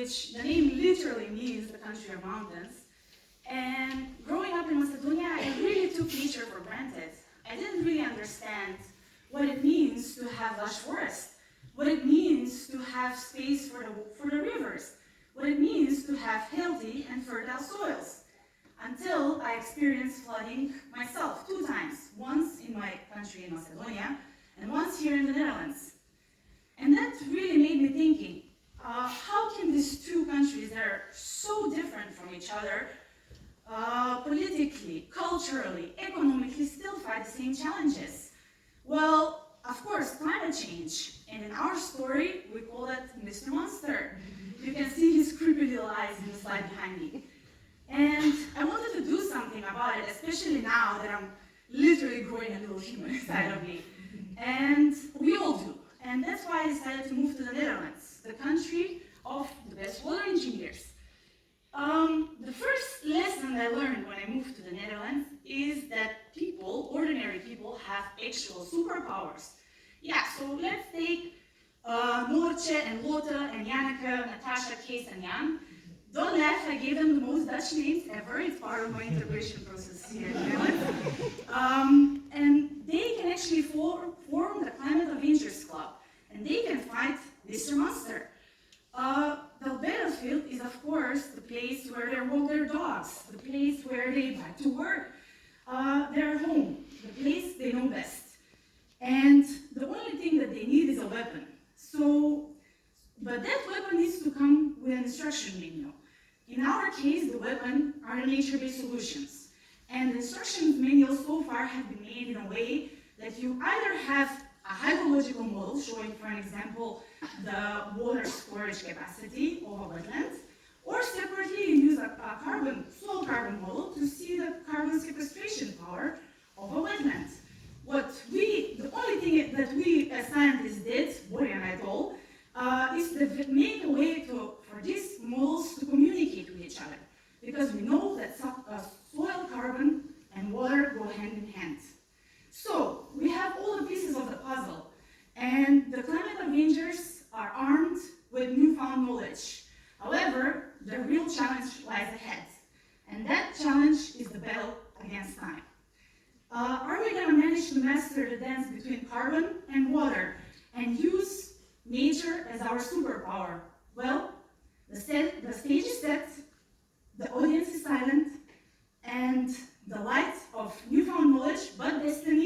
which the name literally means the country of mountains. And growing up in Macedonia, I really took nature for granted. I didn't really understand what it means to have lush forest, what it means to have space for the rivers, what it means to have healthy and fertile soils. Until I experienced flooding myself 2 times, once in my country in Macedonia, and once here in the Netherlands. And that really made me thinking, how can these 2 countries that are so different from each other, politically, culturally, economically, still fight the same challenges? Well, of course, climate change. And in our story, we call it Mr. Monster. You can see his creepy little eyes in the slide behind me. And I wanted to do something about it, especially now that I'm literally growing a little human inside of me. And we all do. And that's why I decided to move to the Netherlands, the country of the best water engineers. The first lesson I learned when I moved to the Netherlands is that people, ordinary people, have actual superpowers. Yeah, so let's take Noortje and Lotte and Janneke, Natasha, Kees and Jan. Don't laugh, I gave them the most Dutch names ever. It's part of my integration process here in the Netherlands. And they can actually form the Climate Avengers Club. And they can fight Mr. Monster. The battlefield is, of course, the place where they walk their dogs, the place where they like to work, their home, the place they know best. And the only thing that they need is a weapon. But that weapon needs to come with an instruction manual. In our case, the weapon are the nature-based solutions. And the instruction manuals so far have been made in a way that you either have a hydrological model showing, for an example, the water storage capacity of a wetland, or separately you use a soil carbon model to see the carbon sequestration power of a wetland. The only thing that we as scientists did, Borjana et al., is to make a way for these models to communicate with each other, because we know that soil carbon and water go hand in hand. So we have all the pieces of the puzzle, and the Climate Avengers are armed with newfound knowledge. However, the real challenge lies ahead, and that challenge is the battle against time. Are we going to manage to master the dance between carbon and water and use nature as our superpower? Well, the stage is set, the audience is silent, and the light of newfound knowledge but destiny